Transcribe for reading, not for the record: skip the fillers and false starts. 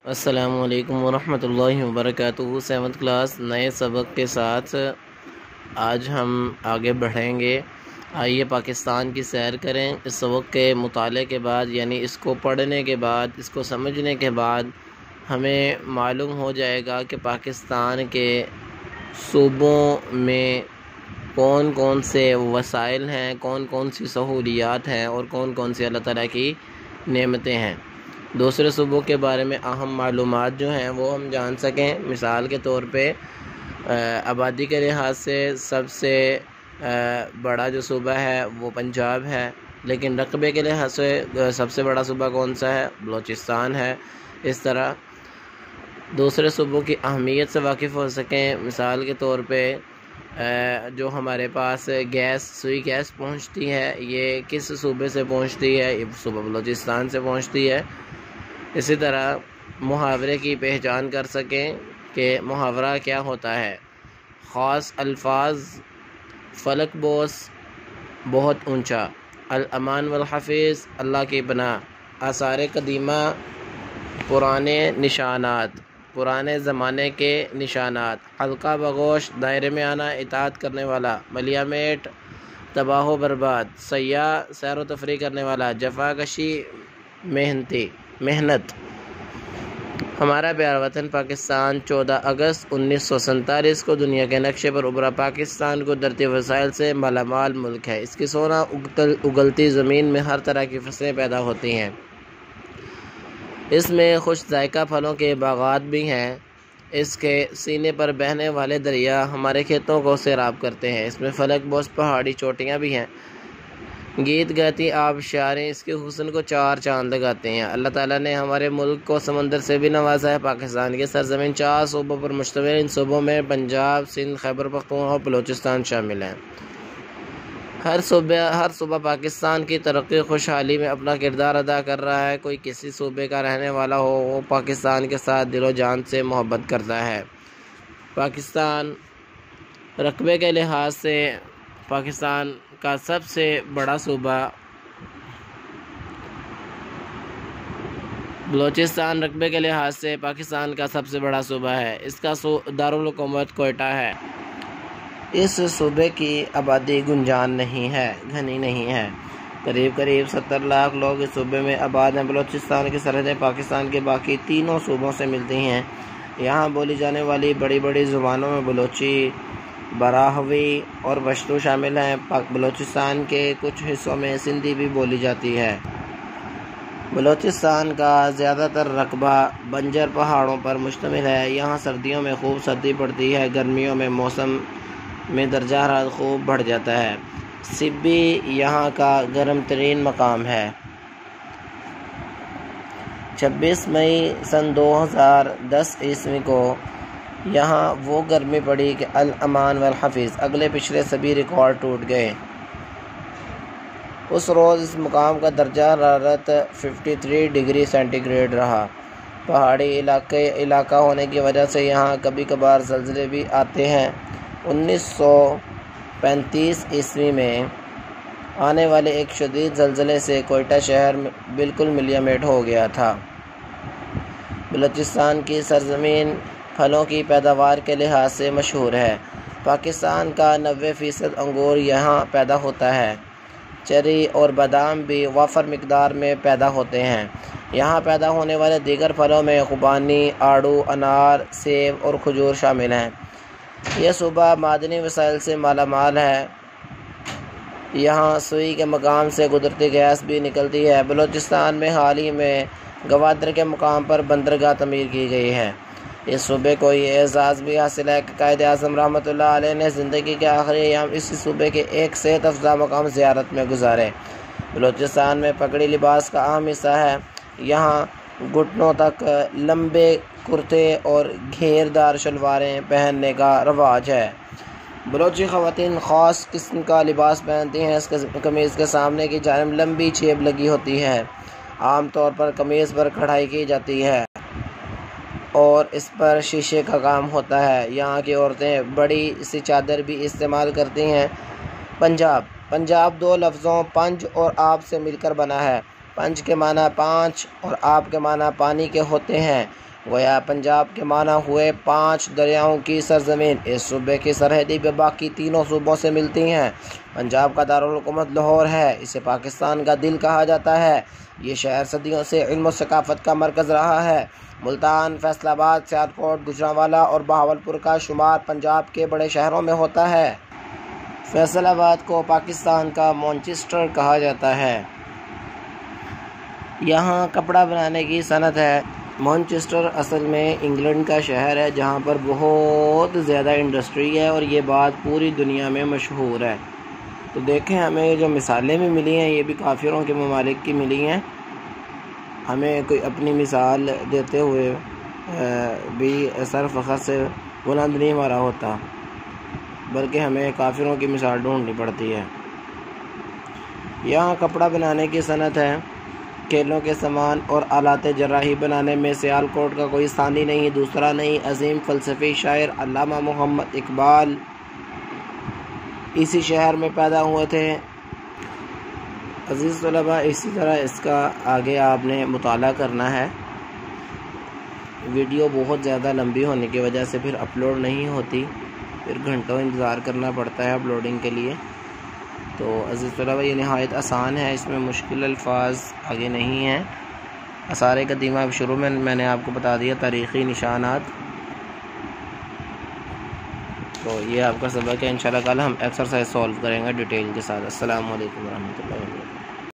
السلام علیکم ورحمۃ اللہ وبرکاتہ۔ 7th کلاس نئے سبق کے ساتھ آج ہم آگے بڑھیں گے۔ آئیے پاکستان کی سیر کریں۔ اس سبق کے مطالعے کے بعد یعنی اس کو پڑھنے کے بعد، اس کو سمجھنے کے بعد ہمیں معلوم ہو جائے گا کہ پاکستان کے صوبوں میں کون کون سے وسائل ہیں، کون کون سی سہولیات ہیں اور کون کون سی اللہ تعالیٰ کی نعمتیں ہیں۔ دوسرے صوبوں کے بارے میں اہم معلومات جو ہیں وہ ہم جان سکیں۔ مثال کے طور پہ آبادی کے لحاظ سے سب سے بڑا جو صوبہ ہے وہ پنجاب ہے، لیکن رقبے کے لحاظ سے سب سے بڑا صوبہ کون سا ہے؟ بلوچستان ہے۔ اس طرح دوسرے صوبوں کی اہمیت سے واقف ہو سکیں۔ مثال کے طور پہ جو ہمارے پاس سوئی گیس پہنچتی ہے، یہ کس صوبے سے پہنچتی ہے؟ یہ صوبہ بلوچستان سے پہنچتی ہے۔ اسی طرح محاورے کی پہچان کر سکیں کہ محاورہ کیا ہوتا ہے۔ خاص الفاظ: فلک بوس، بہت اونچا۔ الامان والحفیظ، اللہ کی پناہ۔ آثار قدیمہ، پرانے نشانات، پرانے زمانے کے نشانات۔ حلقہ بگوش، دائرے میں آنا، اطاعت کرنے والا۔ ملیہ میٹ، تباہ و برباد۔ سیاح، سیر و تفریح کرنے والا۔ جفا کشی، محنت۔ ہمارا پیارا وطن پاکستان 14 اگست 1947 کو دنیا کے نقشے پر ابھرا۔ پاکستان کو قدرتی وسائل سے مالا مال ملک ہے۔ اس کی سونا اگلتی زمین میں ہر طرح کی فصلیں پیدا ہوتی ہیں۔ اس میں خوش ذائقہ پھلوں کے باغات بھی ہیں۔ اس کے سینے پر بہنے والے دریا ہمارے کھیتوں کو سیراب کرتے ہیں۔ اس میں فلک بوس پہاڑی چوٹیاں بھی ہیں۔ گیت گاتی آبشاریں اس کے حسن کو چار چاند لگاتے ہیں۔ اللہ تعالیٰ نے ہمارے ملک کو سمندر سے بھی نوازا ہے۔ پاکستان کی سرزمین 4 صوبوں پر مشتمل۔ ان صوبوں میں پنجاب، سندھ، خیبر پختونخوا اور بلوچستان شامل ہیں۔ ہر صوبہ پاکستان کی ترقی خوشحالی میں اپنا کردار ادا کر رہا ہے۔ کوئی کسی صوبے کا رہنے والا ہو، وہ پاکستان کے ساتھ دل و جان سے محبت کرتا ہے۔ پاکستان رقبے کے لحاظ سے پاکستان کا سب سے بڑا صوبہ بلوچستان رقبے کے لحاظ سے پاکستان کا سب سے بڑا صوبہ ہے۔ اس کا دارالحکومت کوئٹہ ہے۔ اس صوبے کی آبادی گنجان نہیں ہے، گھنی نہیں ہے۔ قریب 70 لاکھ لوگ اس صوبے میں آباد ہیں۔ بلوچستان کی سرحدیں پاکستان کے باقی تینوں صوبوں سے ملتی ہیں۔ یہاں بولی جانے والی بڑی بڑی زبانوں میں بلوچی، براہوی اور پشتو شامل ہیں۔ بلوچستان کے کچھ حصوں میں سندھی بھی بولی جاتی ہے۔ بلوچستان کا زیادہ تر رقبہ بنجر پہاڑوں پر مشتمل ہے۔ یہاں سردیوں میں خوب سردی پڑتی ہے، گرمیوں میں موسم میں درجہ حرارت خوب بڑھ جاتا ہے۔ سبی یہاں کا گرم ترین مقام ہے۔ 26 مئی سن 2010 عیسوی کو یہاں وہ گرمی پڑی کہ الامان والحفیظ، اگلے پچھلے سبھی ریکارڈ ٹوٹ گئے۔ اس روز اس مقام کا درجہ حرارت 53 ڈگری سینٹی گریڈ رہا۔ پہاڑی علاقہ ہونے کی وجہ سے یہاں کبھی کبھار زلزلے بھی آتے ہیں۔ 1935 عیسوی میں آنے والے ایک شدید زلزلے سے کوئٹہ شہر بالکل ملیہ میٹ ہو گیا تھا۔ بلوچستان کی سرزمین پھلوں کی پیداوار کے لحاظ سے مشہور ہے۔ پاکستان کا 90% انگور یہاں پیدا ہوتا ہے۔ چری اور بادام بھی وافر مقدار میں پیدا ہوتے ہیں۔ یہاں پیدا ہونے والے دیگر پھلوں میں خوبانی، آڑو، انار، سیب اور کھجور شامل ہیں۔ یہ صوبہ معدنی وسائل سے مالا مال ہے۔ یہاں سوئی کے مقام سے قدرتی گیس بھی نکلتی ہے۔ بلوچستان میں حال ہی میں گوادر کے مقام پر بندرگاہ تعمیر کی گئی ہے۔ اس صوبے کو یہ اعزاز بھی حاصل ہے کہ قائد اعظم رحمۃ اللہ علیہ نے زندگی کے آخری ایام اسی صوبے کے ایک صحت افزا مقام زیارت میں گزارے۔ بلوچستان میں پگڑی لباس کا اہم حصہ ہے۔ یہاں گھٹنوں تک لمبے کرتے اور گھیردار شلواریں پہننے کا رواج ہے۔ بلوچی خواتین خاص قسم کا لباس پہنتی ہیں۔ اس قمیض کے سامنے کی جانب لمبی جیب لگی ہوتی ہے۔ عام طور پر قمیض پر کڑھائی کی جاتی ہے اور اس پر شیشے کا کام ہوتا ہے۔ یہاں کی عورتیں بڑی سی چادر بھی استعمال کرتی ہیں۔ پنجاب 2 لفظوں پنج اور آب سے مل کر بنا ہے۔ پنج کے معنی 5 اور آب کے معنی پانی کے ہوتے ہیں۔ گویا پنجاب کے معنی ہوئے 5 دریاؤں کی سرزمین، اس صوبے کی سرحدی بھی باقی تینوں صوبوں سے ملتی ہیں۔ پنجاب کا دارالحکومت لاہور ہے، اسے پاکستان کا دل کہا جاتا ہے۔ یہ شہر صدیوں سے علم و ثقافت کا مرکز رہا ہے۔ ملتان، فیصل آباد، سیالکوٹ، گوجرانوالہ اور بہاولپور کا شمار پنجاب کے بڑے شہروں میں ہوتا ہے۔ فیصل آباد کو پاکستان کا مانچسٹر کہا جاتا ہے۔ یہاں کپڑا بنانے کی صنعت ہے۔ مانچسٹر اصل میں انگلینڈ کا شہر ہے جہاں پر بہت زیادہ انڈسٹری ہے اور یہ بات پوری دنیا میں مشہور ہے۔ تو دیکھیں ہمیں یہ جو مثالیں بھی ملی ہیں یہ بھی کافروں کے ممالک کی ملی ہیں۔ ہمیں کوئی اپنی مثال دیتے ہوئے بھی سر فخر سے بلند نہیں ہمارا ہوتا، بلکہ ہمیں کافروں کی مثال ڈھونڈنی پڑتی ہے۔ یہاں کپڑا بنانے کی صنعت ہے۔ کھیلوں کے سامان اور آلات جراحی بنانے میں سیالکوٹ کا کوئی ثانی نہیں، دوسرا نہیں۔ عظیم فلسفی شاعر علامہ محمد اقبال اسی شہر میں پیدا ہوئے تھے۔ عزیز طلباء، اسی طرح اس کا آگے آپ نے مطالعہ کرنا ہے۔ ویڈیو بہت زیادہ لمبی ہونے کی وجہ سے پھر اپلوڈ نہیں ہوتی، پھر گھنٹوں انتظار کرنا پڑتا ہے اپلوڈنگ کے لیے۔ تو عزیز طلباء یہ نہایت آسان ہے، اس میں مشکل الفاظ آگے نہیں ہیں۔ آثار قدیمہ شروع میں نے آپ کو بتا دیا تاریخی نشانات۔ تو یہ آپ کا سبق ہے، انشاءاللہ کل ہم ایکسرسائز سولو کریں گے ڈیٹیل کے ساتھ۔ السلام علیکم ورحمۃ اللہ وبرکاتہ۔